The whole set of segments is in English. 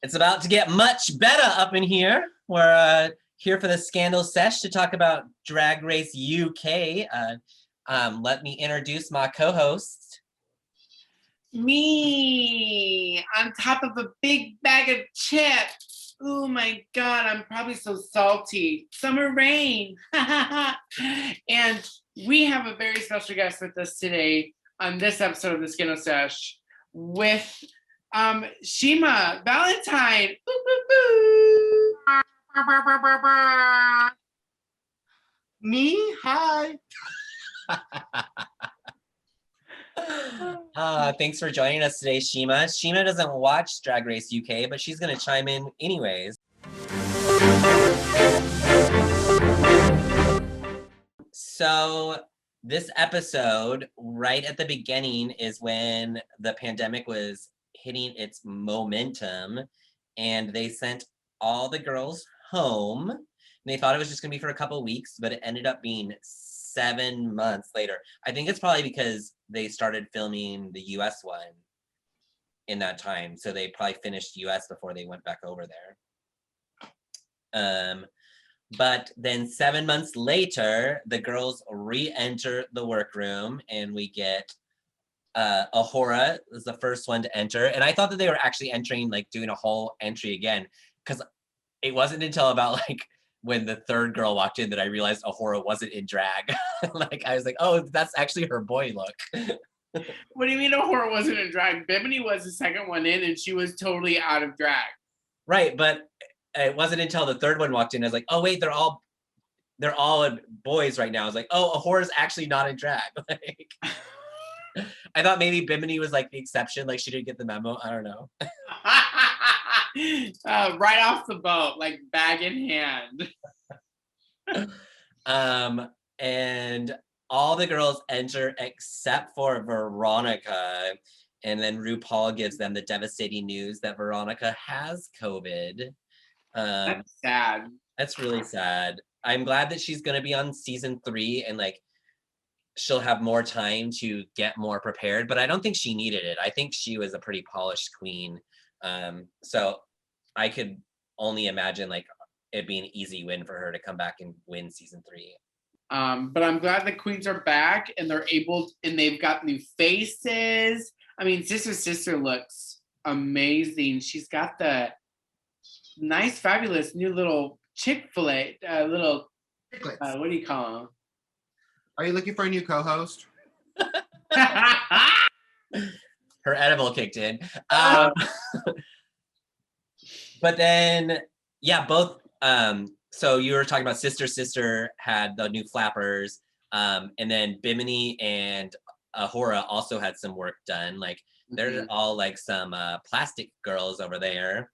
It's about to get much better up in here. We're here for the Scandal Sesh to talk about Drag Race UK. Let me introduce my co-host. Me, on top of a big bag of chips. Oh my God, I'm probably so salty. Summer Rayne. And we have a very special guest with us today on this episode of the Scandal Sesh with Shima, Valentine. Boo, boo, boo. Me? Hi. Thanks for joining us today, Shima. Shima doesn't watch Drag Race UK, but she's going to chime in anyways. So this episode, right at the beginning, is when the pandemic was hitting its momentum, and they sent all the girls home. And they thought it was just going to be for a couple of weeks, but it ended up being 7 months later. I think it's probably because they started filming the US one in that time. So they probably finished US before they went back over there. But then 7 months later, the girls re-enter the workroom, and we get Ahura was the first one to enter. And I thought that they were actually entering, like doing a whole entry again, because it wasn't until about like when the third girl walked in that I realized Ahura wasn't in drag. Like I was like, oh, that's actually her boy look. What do you mean Ahura wasn't in drag? Bimini was the second one in, and she was totally out of drag. Right, but it wasn't until the third one walked in, I was like, oh wait, they're all boys right now. I was like, oh, Ahura's actually not in drag. Like, I thought maybe Bimini was like the exception, like she didn't get the memo. I don't know. Right off the boat, like bag in hand. And all the girls enter except for Veronica, and then RuPaul gives them the devastating news that Veronica has COVID. That's sad. That's really sad. I'm glad that she's gonna be on season 3 and like she'll have more time to get more prepared, but I don't think she needed it. I think she was a pretty polished queen. So I could only imagine like it being an easy win for her to come back and win season 3. But I'm glad the queens are back and they've got new faces. I mean, Sister looks amazing. She's got the nice, fabulous new little Chick-fil-A, little, what do you call them? Are you looking for a new co-host? Her edible kicked in. But then, yeah, both, so you were talking about Sister had the new flappers, and then Bimini and Ahura also had some work done. Like, they're all like some plastic girls over there.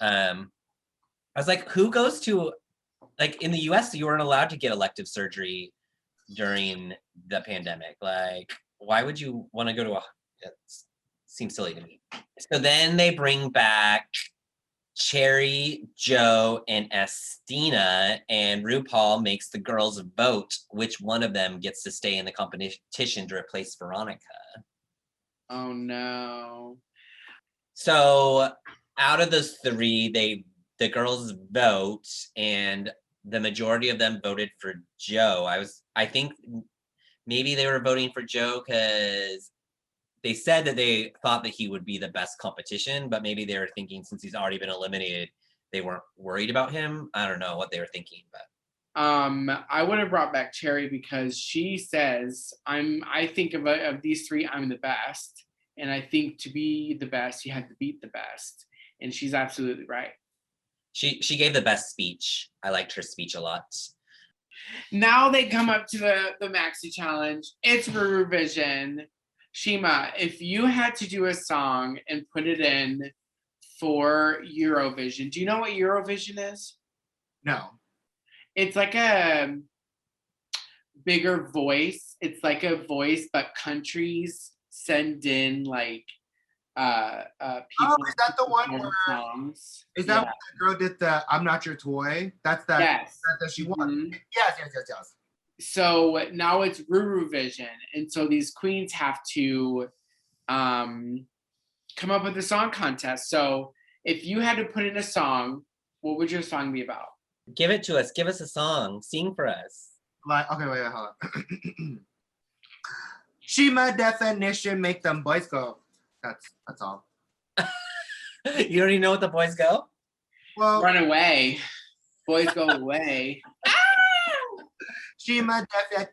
I was like, who goes to, like in the US, you weren't allowed to get elective surgery during the pandemic. Like, why would you want to go to it seems silly to me. So then they bring back Cherry, Joe, and Estina, and RuPaul makes the girls vote which one of them gets to stay in the competition to replace Veronica. Oh no. So out of those 3, the girls vote, and the majority of them voted for Joe. I think maybe they were voting for Joe because they said that they thought that he would be the best competition, but maybe they were thinking since he's already been eliminated, they weren't worried about him. I don't know what they were thinking, but I would have brought back Cherry because she says, I think of these 3, I'm the best. And I think to be the best, you have to beat the best. And she's absolutely right. She gave the best speech. I liked her speech a lot. Now they come up to the Maxi Challenge. It's RuRuVision. Shima, if you had to do a song and put it in for Eurovision, do you know what Eurovision is? No. It's like a bigger voice. It's like a voice, but countries send in like people. Is that the one where songs? is that when the girl did the I'm Not Your Toy? That's that Yes. that she won. Mm-hmm. Yes. so now it's RuRuVision, and so these queens have to come up with a song contest. So if you had to put in a song, what would your song be about? Give it to us. Give us a song. Sing for us. Like, okay, wait, hold on. Shima definition make them boys go. That's all. You already know what the boys go? Well, Run away. Boys go away. Shima Okay.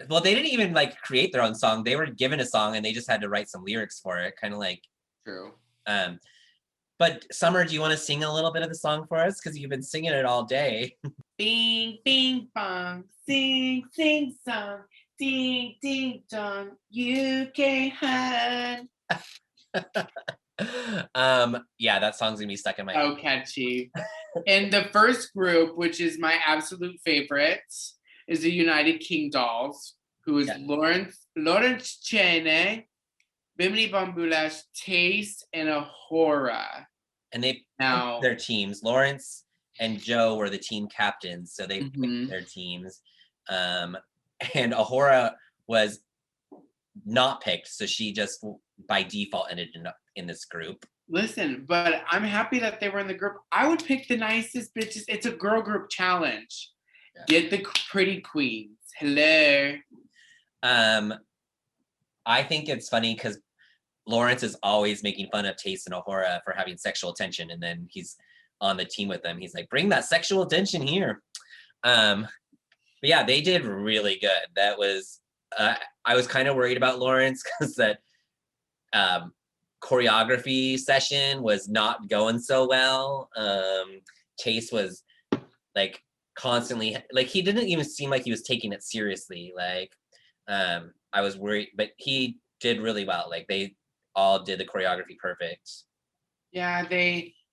Well, they didn't even like create their own song. They were given a song and they just had to write some lyrics for it. Kind of like True. But Summer, do you want to sing a little bit of the song for us? Because you've been singing it all day. Bing, bing, bong, sing, sing, song, ding, ding, dong, you can hide. Yeah, that song's gonna be stuck in my head. Oh, catchy. And the first group, which is my absolute favorite, is the United King Dolls, who is Lawrence Cheney, Bimini Bambulash, Taste, and Ahura. And they Now picked their teams. Lawrence and Joe were the team captains, so they picked their teams. And Ahura was not picked, so she just by default ended up in this group. Listen, but I'm happy that they were in the group. I would pick the nicest bitches. It's a girl group challenge. Yeah. Get the pretty queens. Hello. I think it's funny because Lawrence is always making fun of Taste and Ahura for having sexual attention, and then he's on the team with them. He's like, bring that sexual attention here. But yeah, they did really good. That was, I was kind of worried about Lawrence because that choreography session was not going so well. Taste was like constantly, like he didn't even seem like he was taking it seriously. Like I was worried, but he did really well. Like they all did the choreography perfect. Yeah,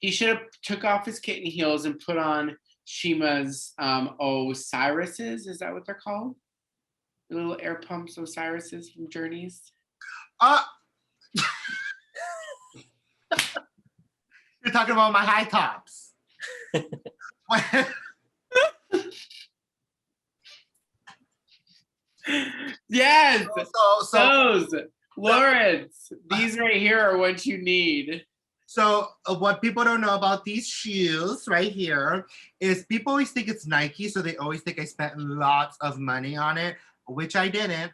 he should have took off his kitten heels and put on Shima's Osiris's. Is that what they're called? The little air pumps Osiris's from Journeys. You're talking about my high tops. Yes. So those Lawrence. These right here are what you need. So what people don't know about these shoes right here is people always think it's Nike, so they always think I spent lots of money on it, which I didn't.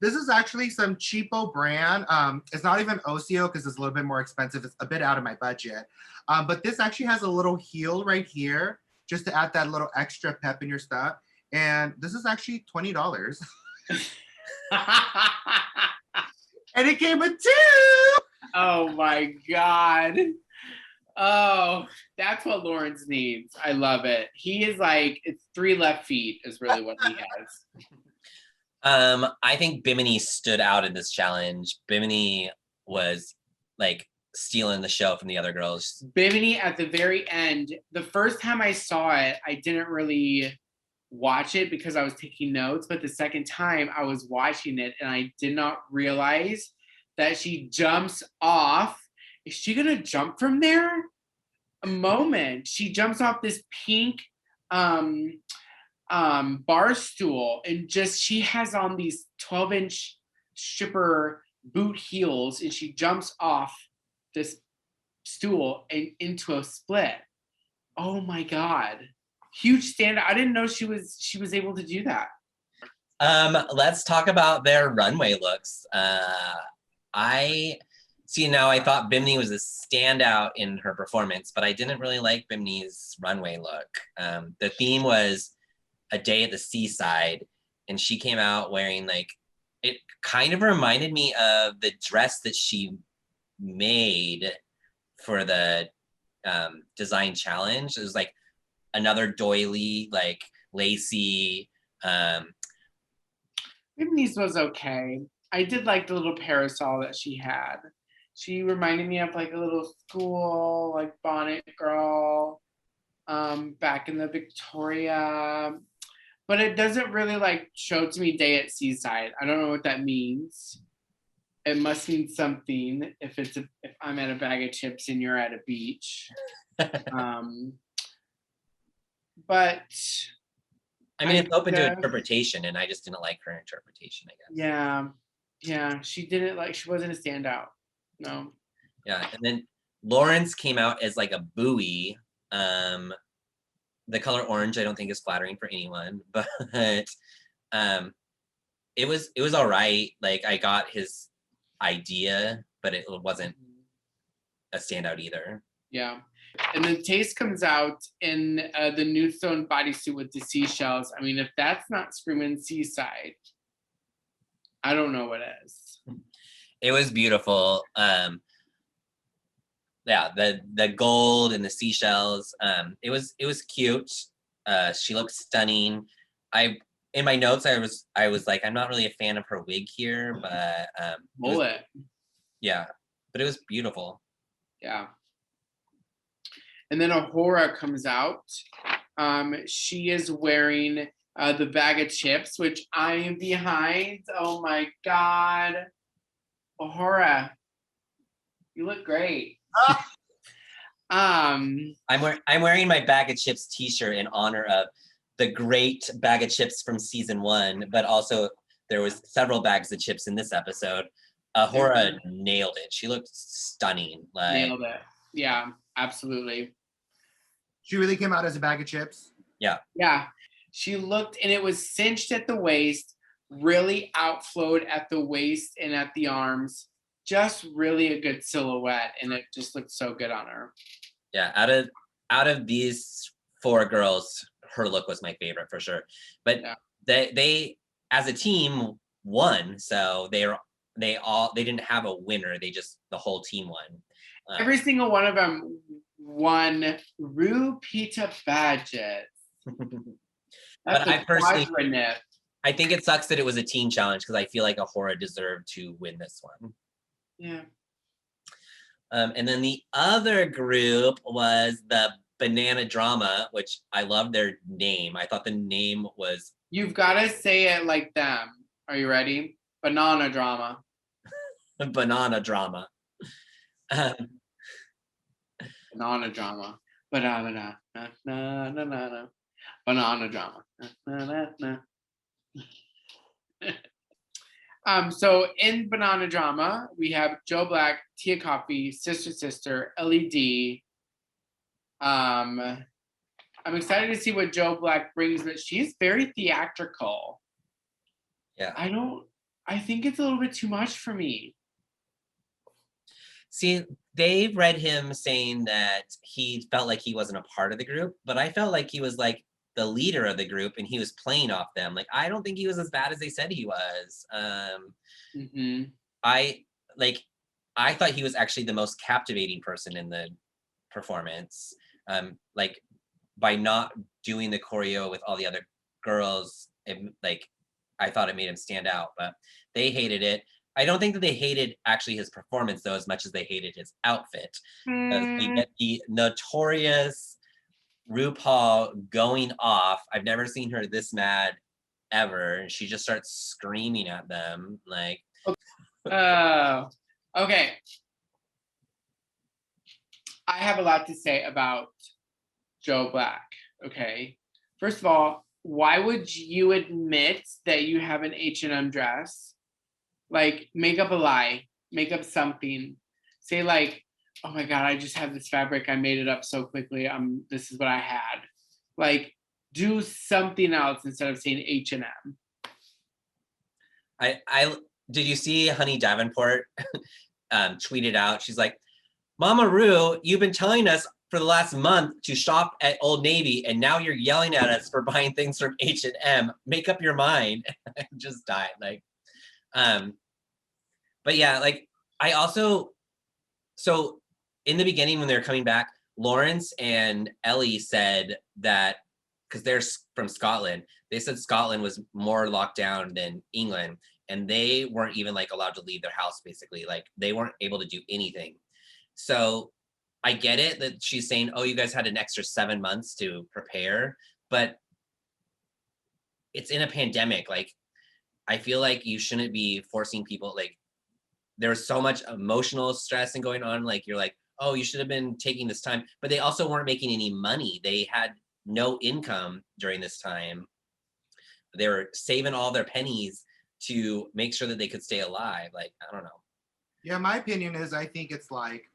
This is actually some cheapo brand. It's not even Osio because it's a little bit more expensive. It's a bit out of my budget. But this actually has a little heel right here just to add that little extra pep in your step. And this is actually $20. And it came with 2. Oh my God. Oh, that's what Lawrence needs. I love it. He is like, it's 3 left feet is really what he has. I think Bimini stood out in this challenge. Bimini was like stealing the show from the other girls. Bimini at the very end, the first time I saw it, I didn't really watch it because I was taking notes, but the second time I was watching it and I did not realize that she jumps off. Is she gonna jump from there? A moment. She jumps off this pink bar stool and just she has on these 12-inch stripper boot heels and she jumps off this stool and into a split. Oh my God. Huge standout. I didn't know she was able to do that. Let's talk about their runway looks. I thought Bimini was a standout in her performance, but I didn't really like Bimini's runway look. The theme was a day at the seaside, and she came out wearing like, it kind of reminded me of the dress that she made for the design challenge. It was like another doily, like lacy. Bimini's was okay. I did like the little parasol that she had. She reminded me of like a little school, like bonnet girl, back in the Victoria. But it doesn't really like show to me day at seaside. I don't know what that means. It must mean something if I'm at a bag of chips and you're at a beach. But I mean, it's open to interpretation, and I just didn't like her interpretation, I guess. Yeah, she wasn't a standout. No. Yeah, and then Lawrence came out as like a buoy. The color orange I don't think is flattering for anyone, but it was all right. Like I got his idea, but it wasn't a standout either. Yeah. And then Taste comes out in the nude tone bodysuit with the seashells. I mean, if that's not screaming seaside, I don't know what is. It was beautiful. Yeah, the gold and the seashells. It was cute. She looked stunning. In my notes I was like, I'm not really a fan of her wig here, but yeah, but it was beautiful. Yeah. And then Ahura comes out. She is wearing the bag of chips, which I am behind. Oh my God. Ahura, you look great. I'm wearing my bag of chips t-shirt in honor of the great bag of chips from season 1, but also there was several bags of chips in this episode. Ahura nailed it. She looked stunning. Nailed it. Yeah, absolutely. She really came out as a bag of chips. Yeah. She looked, and it was cinched at the waist, really outflowed at the waist and at the arms. Just really a good silhouette, and it just looked so good on her. Yeah, out of these 4 girls, her look was my favorite for sure. But they as a team won, so they didn't have a winner. The whole team won. Every single one of them won RuPita badges. But I think it sucks that it was a team challenge because I feel like Ahura deserved to win this one. Yeah. And then the other group was the Banana Drama, which I love their name. I thought the name was... You've got to say it like them. Are you ready? Banana Drama. Banana Drama. Banana Drama. Banana Drama. So in Banana Drama, we have Joe Black, Tia Coffee, Sister, LED. I'm excited to see what Joe Black brings, but she's very theatrical. Yeah. I think it's a little bit too much for me. See, they read him saying that he felt like he wasn't a part of the group, but I felt like he was like the leader of the group and he was playing off them. Like, I don't think he was as bad as they said he was. I thought he was actually the most captivating person in the performance. Like, by not doing the choreo with all the other girls, I thought it made him stand out, but they hated it. I don't think that they hated actually his performance though, as much as they hated his outfit. We get the notorious RuPaul going off. I've never seen her this mad ever. And she just starts screaming at them like. Okay. I have a lot to say about Joe Black. Okay. First of all, why would you admit that you have an H&M dress? Like, make up a lie, make up something. Say like, oh my God, I just have this fabric. I made it up so quickly. This is what I had. Like, do something else instead of saying H&M. Did you see Honey Davenport tweeted out? She's like, Mama Ru, you've been telling us for the last month to shop at Old Navy, and now you're yelling at us for buying things from H&M. Make up your mind. I just died. Like, but yeah, like so in the beginning when they were coming back, Lawrence and Ellie said that, because they're from Scotland, they said Scotland was more locked down than England, and they weren't even like allowed to leave their house, basically. Like, they weren't able to do anything. So I get it that she's saying, oh, you guys had an extra 7 months to prepare, but it's in a pandemic. Like, I feel like you shouldn't be forcing people. Like, there's so much emotional stress and going on. Like, you're like, oh, you should have been taking this time. But they also weren't making any money. They had no income during this time. They were saving all their pennies to make sure that they could stay alive. Like, I don't know. Yeah, my opinion is I think it's like,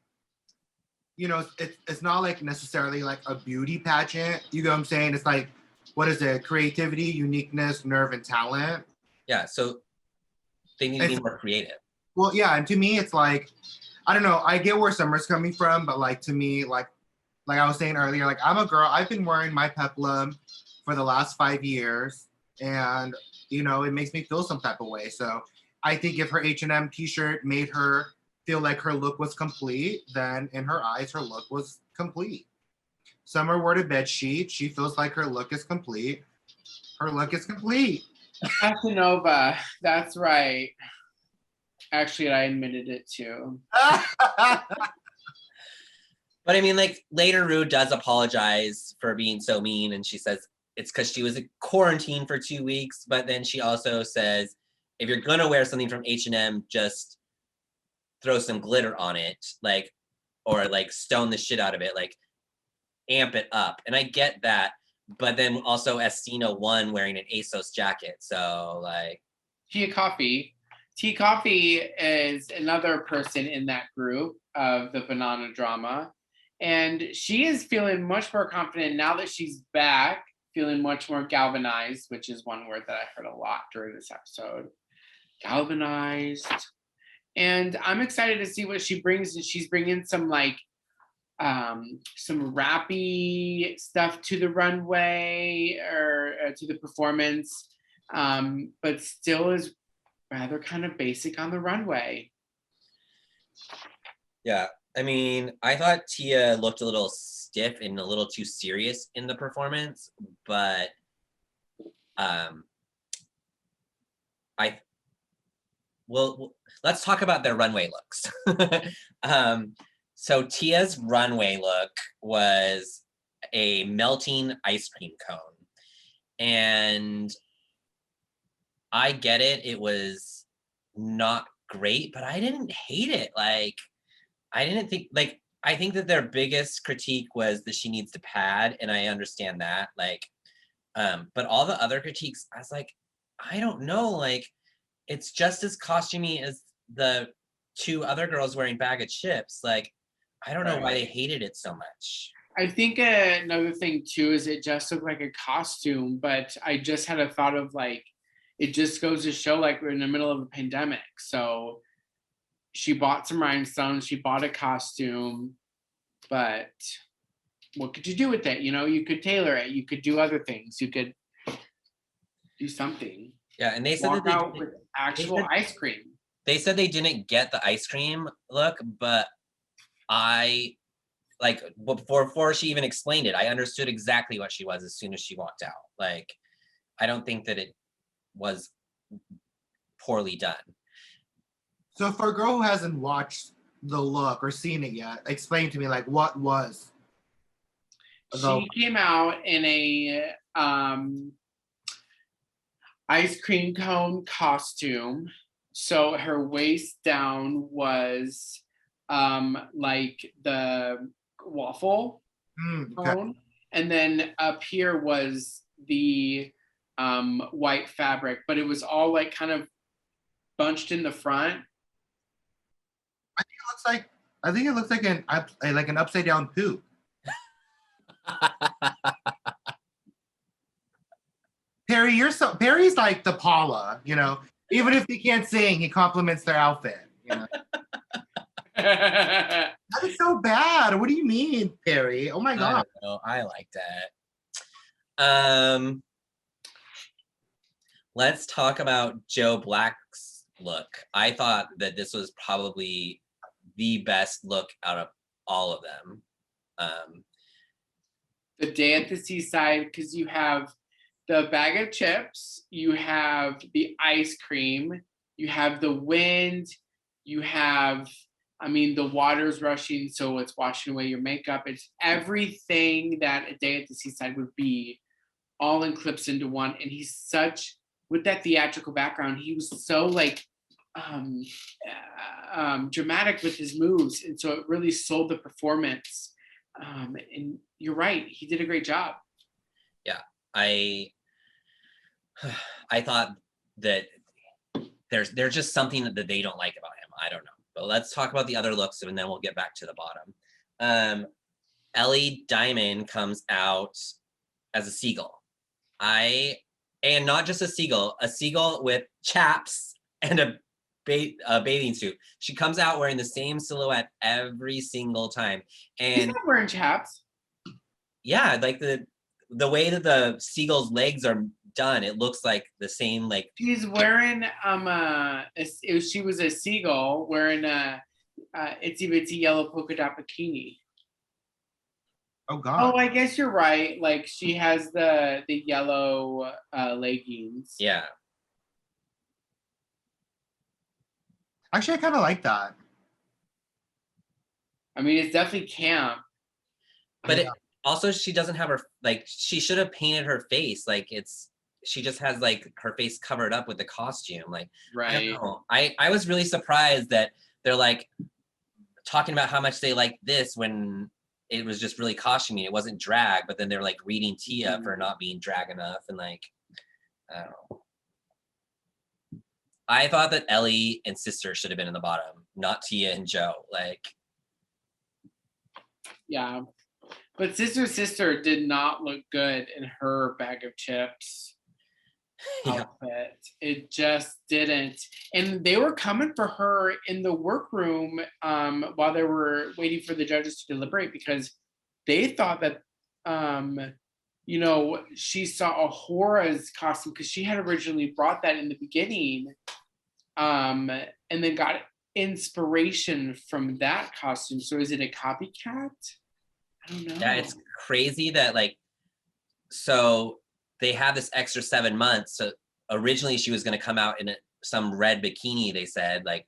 you know, it's not like necessarily like a beauty pageant. You know what I'm saying? It's like, what is it? Creativity, uniqueness, nerve, and talent. Yeah, so they need to be more creative. Well, yeah, and to me, it's like, I don't know. I get where Summer's coming from, but like to me, like I was saying earlier, like I'm a girl. I've been wearing my peplum for the last 5 years, and you know, it makes me feel some type of way. So I think if her H&M T-shirt made her feel like her look was complete, then in her eyes, her look was complete. Summer wore the bed sheet. She feels like her look is complete. Her look is complete. Casanova, that's right. Actually, I admitted it too. But I mean, like later Ru does apologize for being so mean, and she says it's because she was in quarantine for 2 weeks. But then she also says, if you're gonna wear something from H&M, just throw some glitter on it, like, or like stone the shit out of it, like amp it up. And I get that, but then also Estina won wearing an ASOS jacket, so like. Tea Coffee. Tea Coffee is another person in that group of the banana drama. And she is feeling much more confident now that she's back, feeling much more galvanized, which is one word that I heard a lot during this episode. Galvanized. And I'm excited to see what she brings. And she's bringing some like some rappy stuff to the runway or to the performance, but still is rather kind of basic on the runway. Yeah, I mean, I thought Tia looked a little stiff and a little too serious in the performance, but let's talk about their runway looks. So Tia's runway look was a melting ice cream cone. And I get it, it was not great, but I didn't hate it. Like, I didn't think, like, I think that their biggest critique was that she needs to pad, and I understand that. Like, but all the other critiques, I was like, I don't know, like, it's just as costumey as the 2 other girls wearing Bag of Chips. Like, I don't know why they hated it so much. I think another thing too is it just looked like a costume, but I just had a thought of like, it just goes to show like we're in the middle of a pandemic. So she bought some rhinestones, she bought a costume, but what could you do with it? You know, you could tailor it, you could do other things, you could do something. Yeah, and they said Walk that out with actual ice cream. They said they didn't get the ice cream look, but I, like, before she even explained it, I understood exactly what she was as soon as she walked out. Like, I don't think that it was poorly done. So for a girl who hasn't watched the look or seen it yet, explain to me, like, what was She came out in a ice cream cone costume. So her waist down was like the waffle cone, and then up here was the white fabric, but it was all like kind of bunched in the front. I think it looks like an upside down poop. Perry's like the Paula, you know. Even if they can't sing, he compliments their outfit. You know? That is so bad. What do you mean, Perry? Oh my god. I don't know. I like that. Let's talk about Joe Black's look. I thought that this was probably the best look out of all of them. The day at the seaside, because you have the bag of chips, you have the ice cream, you have the wind, you have, I mean, the water's rushing, so it's washing away your makeup. It's everything that a day at the seaside would be, all in clips into one. And he's such, with that theatrical background, he was so like dramatic with his moves, and so it really sold the performance. And you're right, he did a great job. Yeah, I thought that there's just something that they don't like about him. I don't know, but let's talk about the other looks, and then we'll get back to the bottom. Ellie Diamond comes out as a seagull. And not just a seagull with chaps and a bathing suit. She comes out wearing the same silhouette every single time. He's And not wearing chaps. yeah, like the way that the seagull's legs are done, it looks like the same, like She's wearing she was a seagull wearing a itsy bitsy yellow polka dot bikini. Oh God. Oh, I guess you're right. Like she has the yellow leggings. yeah. Actually, I kind of like that. I mean, it's definitely camp. But also she doesn't have her, like, she should have painted her face. Like she just has like her face covered up with the costume. Like, Right. I don't know. I was really surprised that they're like talking about how much they like this when it was just really costuming. It wasn't drag, but then they're like reading Tia for not being drag enough. And like, I don't know. I thought that Ellie and Sister should have been in the bottom, not Tia and Joe. Like, Yeah. But Sister did not look good in her bag of chips yeah. outfit. It just didn't. And they were coming for her in the workroom while they were waiting for the judges to deliberate, because they thought that she saw Ahora's costume, because she had originally brought that in the beginning, and then got inspiration from that costume. So is it a copycat? I don't know. Yeah, it's crazy that like, so they have this extra 7 months. So originally she was going to come out in some red bikini, they said, like,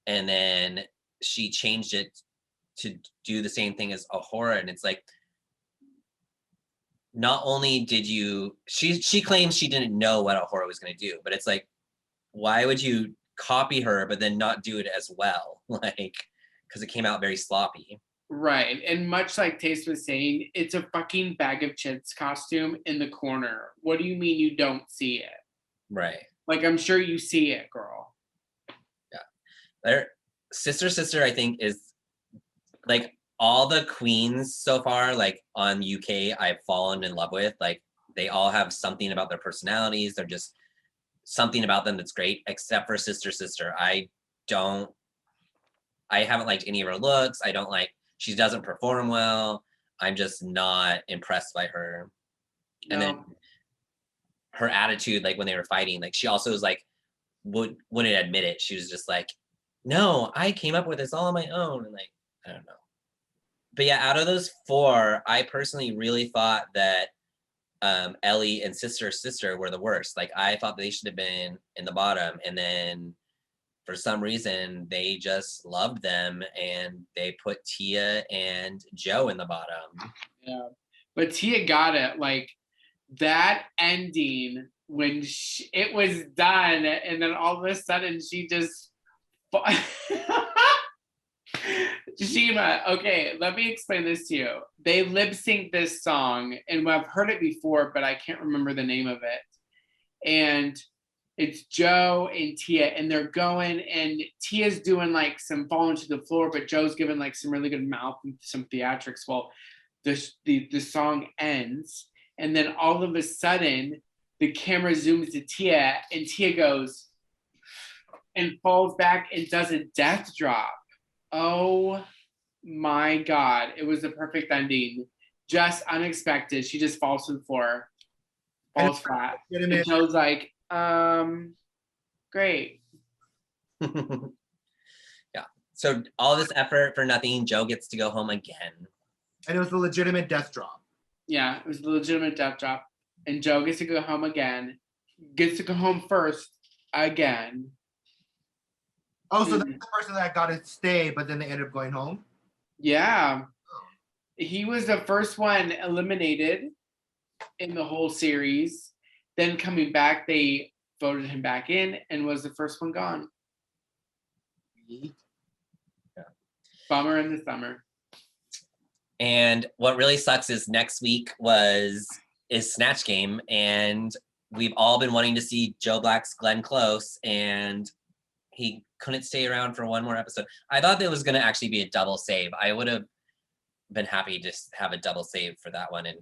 and then she changed it to do the same thing as Ahura. And it's like, not only did she claims she didn't know what Ahura was going to do, but it's like, why would you copy her, but then not do it as well? Like, because it came out very sloppy. Right. And much like Taste was saying, it's a fucking bag of chips costume in the corner. What do you mean you don't see it? Right. Like, I'm sure you see it, girl. Yeah. Sister, I think, is like all the queens so far, like on UK, I've fallen in love with. Like, they all have something about their personalities. They're just something about them that's great, except for Sister. I haven't liked any of her looks. I don't like, she doesn't perform well. I'm just not impressed by her. No. And then her attitude, like when they were fighting, like she also was like, wouldn't admit it. She was just like, no, I came up with this all on my own. And like, I don't know. But yeah, out of those 4, I personally really thought that Ellie and Sister were the worst. Like, I thought they should have been in the bottom. And then for some reason, they just loved them and they put Tia and Joe in the bottom. Yeah. But Tia got it. Like, that ending when it was done, and then all of a sudden she just Shima, okay, let me explain this to you. They lip sync this song, and I've heard it before, but I can't remember the name of it. And it's Joe and Tia, and they're going, and Tia's doing like some falling to the floor, but Joe's giving like some really good mouth and some theatrics. Well, the song ends, and then all of a sudden, the camera zooms to Tia, and Tia goes and falls back and does a death drop. Oh my God. It was the perfect ending. Just unexpected. She just falls to the floor, falls flat. And Joe's like, great. Yeah. So all this effort for nothing. Joe gets to go home again. And it was a legitimate death drop. Yeah, it was a legitimate death drop. And Joe gets to go home again. Gets to go home first again. Oh, so that's the person that got to stay, but then they ended up going home? Yeah. He was the first one eliminated in the whole series. Then coming back, they voted him back in and was the first one gone. week. Bummer in the summer. And what really sucks is next week is Snatch Game, and we've all been wanting to see Joe Black's Glenn Close, and he couldn't stay around for one more episode. I thought there was going to actually be a double save. I would have been happy to just have a double save for that one and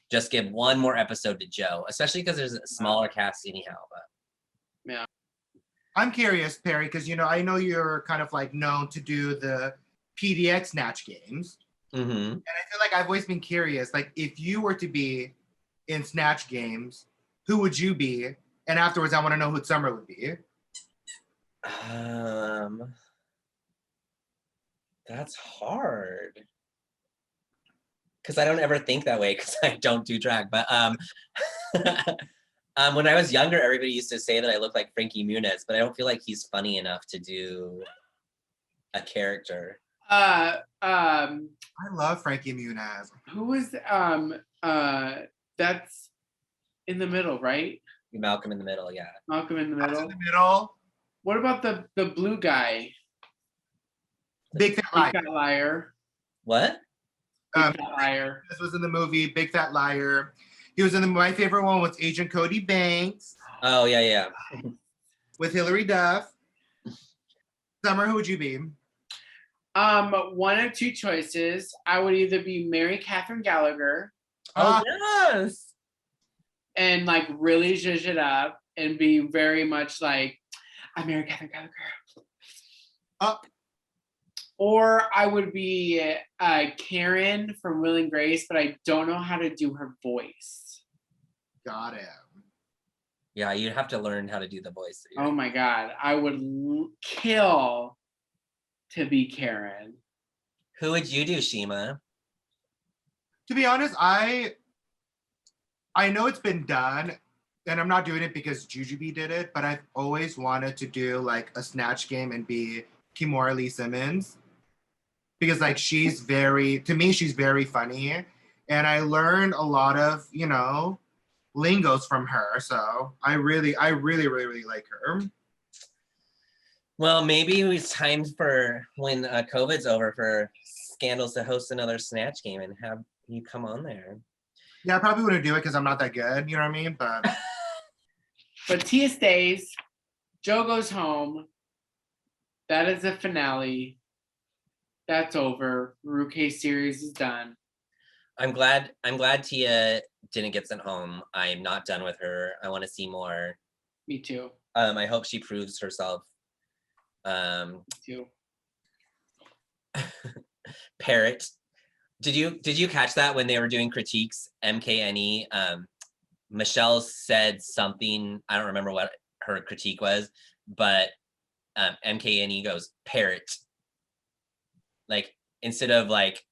just give one more episode to Joe, especially because there's a smaller cast anyhow. But Yeah. I'm curious, Perry, because I know you're kind of like known to do the PDX Snatch Games. Mm-hmm. And I feel like I've always been curious, like if you were to be in Snatch Games, who would you be? And afterwards, I want to know who Summer would be. That's hard. Because I don't ever think that way because I don't do drag. But when I was younger, everybody used to say that I look like Frankie Muniz, but I don't feel like he's funny enough to do a character. I love Frankie Muniz. Who was that's in the middle, right? Malcolm in the Middle, yeah. Malcolm in the Middle. In the middle. What about the blue guy? Big Fat Big Liar. Fat Liar. What? Big Fat Liar. This was in the movie Big Fat Liar. He was in my favorite one was Agent Cody Banks. Oh, yeah. With Hilary Duff. Summer, who would you be? One of two choices. I would either be Mary Catherine Gallagher Oh, yes. and like really zhuzh it up and be very much like, I'm Mary Catherine Gallagher. Or I would be Karen from Will and Grace, but I don't know how to do her voice. Got it. Yeah, you'd have to learn how to do the voice. Oh my God. I would kill to be Karen. Who would you do, Shima? To be honest, I know it's been done, and I'm not doing it because Jujubee did it, but I've always wanted to do like a Snatch Game and be Kimora Lee Simmons. Because like she's very funny. And I learned a lot of, lingos from her. So I really like her. Well, maybe it's time for when COVID's over for Scandals to host another Snatch Game and have you come on there. Yeah, I probably wouldn't do it because I'm not that good, you know what I mean? But Tia stays. Joe goes home. That is the finale. That's over. RuCap series is done. I'm glad Tia didn't get sent home. I'm not done with her. I want to see more. Me too. I hope she proves herself. Me too. Parrot. Did you catch that when they were doing critiques? MKNE. Michelle said something. I don't remember what her critique was, but MKNE goes parrot. Like instead of like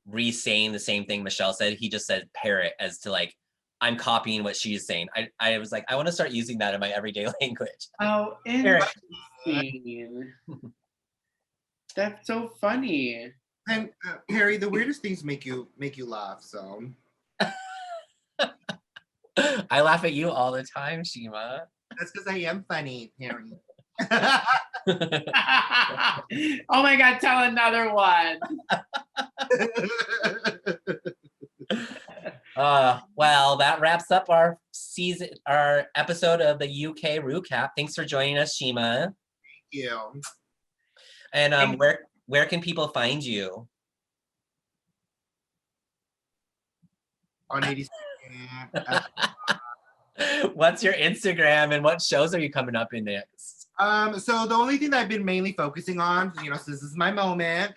re-saying the same thing Michelle said, he just said parrot as to like I'm copying what she's saying. I was like, I want to start using that in my everyday language. Oh, interesting. That's so funny. And Harry, the weirdest things make you laugh, so. I laugh at you all the time, Shima. That's because I am funny, Harry. Oh my God, tell another one. Well, that wraps up our episode of the UK RuCap. Thanks for joining us, Shima. Thank you. And where can people find you? On 86. What's your Instagram and what shows are you coming up in next? So the only thing that I've been mainly focusing on, since this is my moment,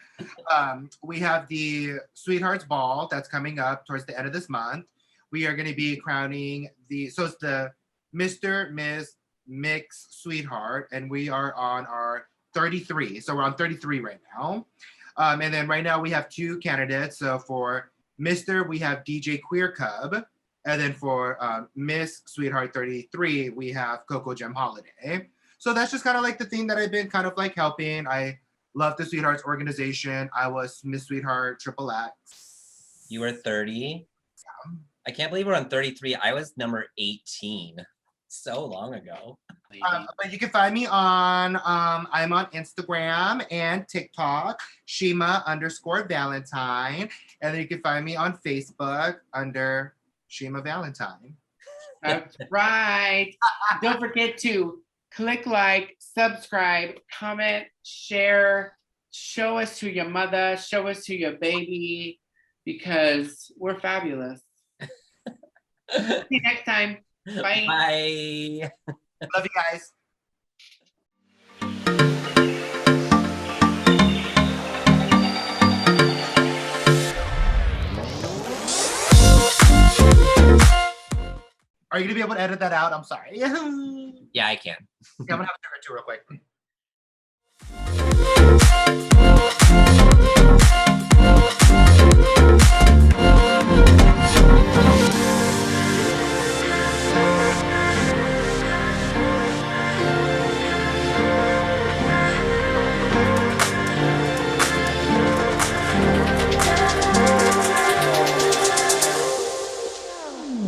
we have the Sweethearts Ball that's coming up towards the end of this month. We are going to be crowning it's the Mr. Miss Mix Sweetheart, and we are on our 33. So we're on 33 right now. And then right now we have two candidates. So for Mr., we have DJ Queer Cub. And then for Miss Sweetheart 33, we have Coco Gem Holiday. So that's just kind of like the thing that I've been kind of like helping. I love the Sweethearts organization. I was Miss Sweetheart XXX. You were 30? Yeah. I can't believe we're on 33. I was number 18. so long ago. But you can find me on, I'm on Instagram and TikTok, Shima_Valentine. And then you can find me on Facebook under Shima Valentine. That's right. Don't forget to click like, subscribe, comment, share, show us to your mother, show us to your baby, because we're fabulous. See you next time. Bye. Bye. Love you guys. Are you gonna be able to edit that out? I'm sorry. Yeah, I can. I'm gonna have to do it too real quick.